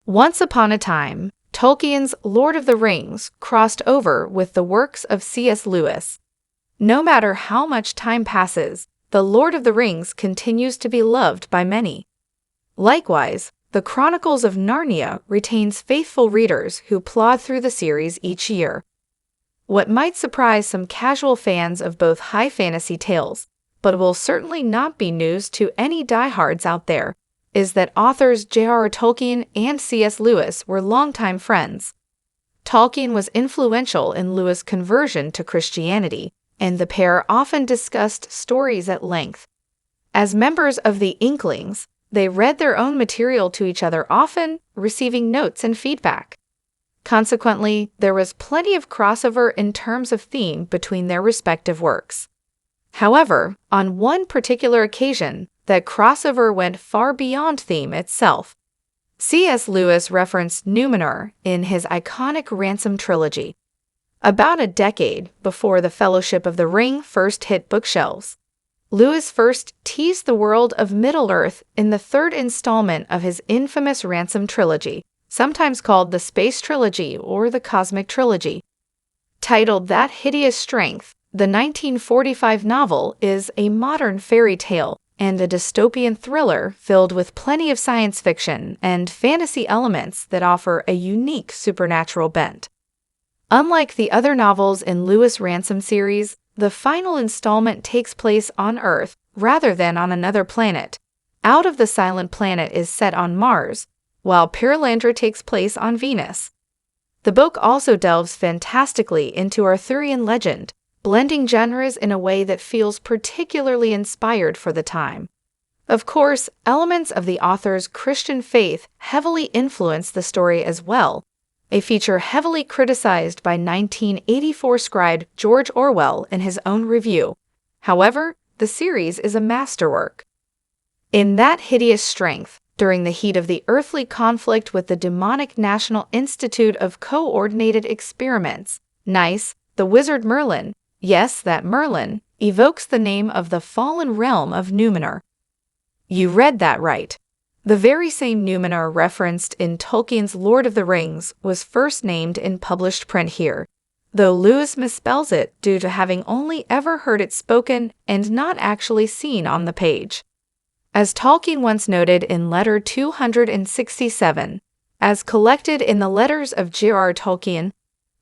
Once upon a time, Tolkien's Lord of the Rings crossed over with the works of C.S. Lewis. No matter how much time passes, the Lord of the Rings continues to be loved by many. Likewise, the Chronicles of Narnia retains faithful readers who plod through the series each year. What might surprise some casual fans of both high fantasy tales, but will certainly not be news to any diehards out there, is that authors J.R.R. Tolkien and C.S. Lewis were longtime friends. Tolkien was influential in Lewis' conversion to Christianity, and the pair often discussed stories at length. As members of the Inklings, they read their own material to each other, often receiving notes and feedback. Consequently, there was plenty of crossover in terms of theme between their respective works. However, on one particular occasion, that crossover went far beyond theme itself. C.S. Lewis referenced Numenor in his iconic Ransom trilogy. About a decade before The Fellowship of the Ring first hit bookshelves, Lewis first teased the world of Middle-earth in the third installment of his infamous Ransom trilogy, sometimes called the Space Trilogy or the Cosmic Trilogy. Titled That Hideous Strength, the 1945 novel is a modern fairy tale and a dystopian thriller filled with plenty of science fiction and fantasy elements that offer a unique supernatural bent. Unlike the other novels in Lewis' Ransom series, the final installment takes place on Earth rather than on another planet. Out of the Silent Planet is set on Mars, while Perelandra takes place on Venus. The book also delves fantastically into Arthurian legend, blending genres in a way that feels particularly inspired for the time. Of course, elements of the author's Christian faith heavily influence the story as well, a feature heavily criticized by 1984 scribe George Orwell in his own review. However, the series is a masterwork. In That Hideous Strength, during the heat of the earthly conflict with the demonic National Institute of Coordinated Experiments, Nice, the wizard Merlin, yes, that Merlin, evokes the name of the fallen realm of Numenor. You read that right. The very same Numenor referenced in Tolkien's Lord of the Rings was first named in published print here, though Lewis misspells it due to having only ever heard it spoken and not actually seen on the page. As Tolkien once noted in Letter 267, as collected in the letters of J.R.R. Tolkien,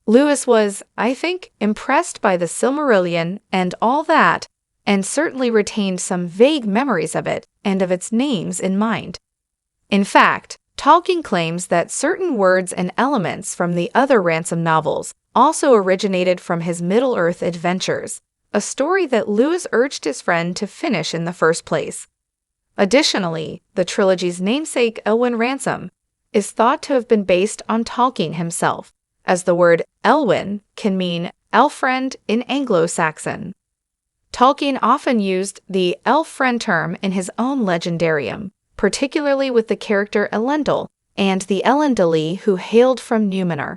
Lewis was, I think, impressed by the Silmarillion and all that, and certainly retained some vague memories of it and of its names in mind. In fact, Tolkien claims that certain words and elements from the other Ransom novels also originated from his Middle-earth adventures, a story that Lewis urged his friend to finish in the first place. Additionally, the trilogy's namesake Elwyn Ransom is thought to have been based on Tolkien himself, as the word Elwyn can mean elf-friend in Anglo-Saxon. Tolkien often used the elf-friend term in his own legendarium, particularly with the character Elendil and the Elendili who hailed from Numenor.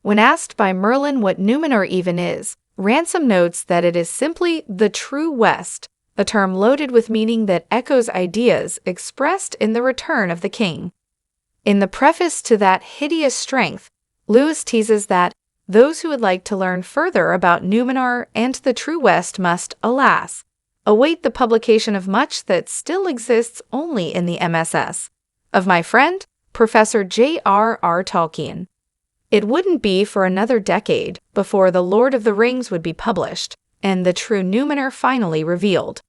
When asked by Merlin what Numenor even is, Ransom notes that it is simply the true West, a term loaded with meaning that echoes ideas expressed in The Return of the King. In the preface to That Hideous Strength, Lewis teases that those who would like to learn further about Numenor and the true West must, alas, await the publication of much that still exists only in the MSS, of my friend, Professor J.R.R. Tolkien. It wouldn't be for another decade before The Lord of the Rings would be published, and the true Numenor finally revealed.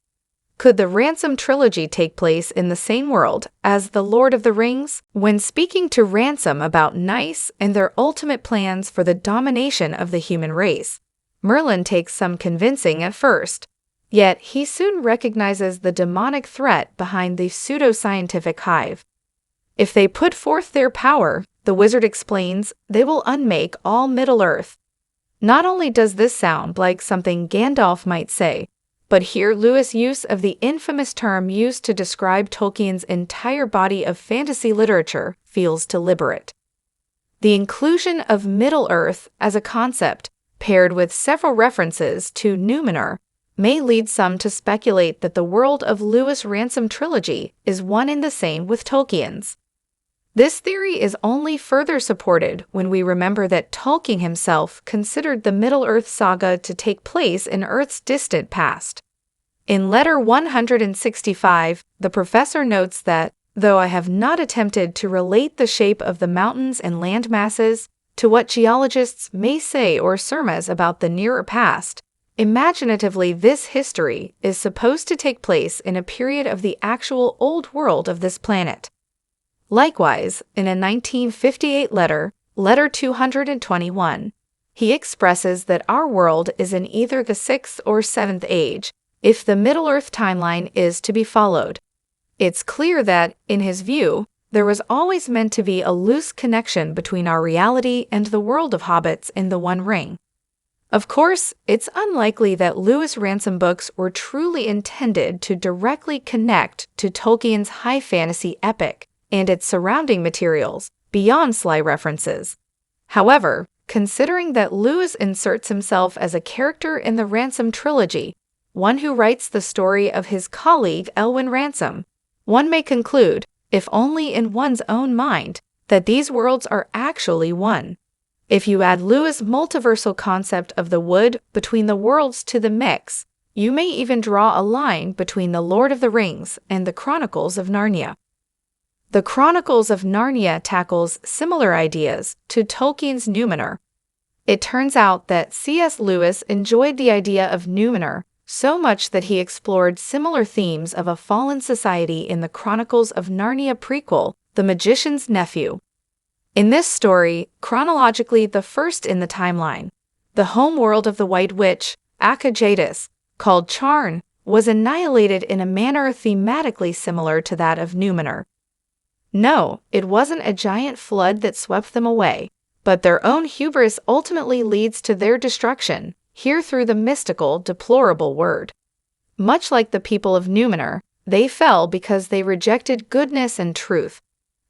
Could the Ransom trilogy take place in the same world as The Lord of the Rings? When speaking to Ransom about Nice and their ultimate plans for the domination of the human race, Merlin takes some convincing at first. Yet he soon recognizes the demonic threat behind the pseudoscientific hive. If they put forth their power, the wizard explains, they will unmake all Middle-earth. Not only does this sound like something Gandalf might say, but here Lewis' use of the infamous term used to describe Tolkien's entire body of fantasy literature feels deliberate. The inclusion of Middle-earth as a concept, paired with several references to Numenor, may lead some to speculate that the world of Lewis' Ransom trilogy is one and the same with Tolkien's. This theory is only further supported when we remember that Tolkien himself considered the Middle-earth saga to take place in Earth's distant past. In letter 165, the professor notes that, though I have not attempted to relate the shape of the mountains and land masses to what geologists may say or surmise about the nearer past, imaginatively this history is supposed to take place in a period of the actual old world of this planet. Likewise, in a 1958 letter, letter 221, he expresses that our world is in either the 6th or 7th age, if the Middle-earth timeline is to be followed. It's clear that, in his view, there was always meant to be a loose connection between our reality and the world of hobbits in the One Ring. Of course, it's unlikely that Lewis Ransom books were truly intended to directly connect to Tolkien's high fantasy epic and its surrounding materials, beyond sly references. However, considering that Lewis inserts himself as a character in the Ransom trilogy, one who writes the story of his colleague Elwyn Ransom, one may conclude, if only in one's own mind, that these worlds are actually one. If you add Lewis' multiversal concept of the wood between the worlds to the mix, you may even draw a line between The Lord of the Rings and the Chronicles of Narnia. The Chronicles of Narnia tackles similar ideas to Tolkien's Numenor. It turns out that C.S. Lewis enjoyed the idea of Numenor so much that he explored similar themes of a fallen society in the Chronicles of Narnia prequel, The Magician's Nephew. In this story, chronologically the first in the timeline, the home world of the White Witch, Aka Jadis, called Charn, was annihilated in a manner thematically similar to that of Numenor. No, it wasn't a giant flood that swept them away, but their own hubris ultimately leads to their destruction, here through the mystical, deplorable word. Much like the people of Numenor, they fell because they rejected goodness and truth.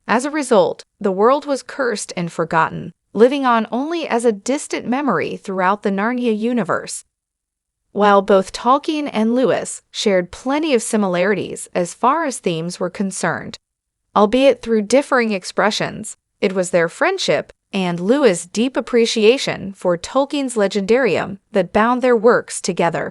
As a result, the world was cursed and forgotten, living on only as a distant memory throughout the Narnia universe. While both Tolkien and Lewis shared plenty of similarities as far as themes were concerned, albeit through differing expressions, it was their friendship and Lewis' deep appreciation for Tolkien's legendarium that bound their works together.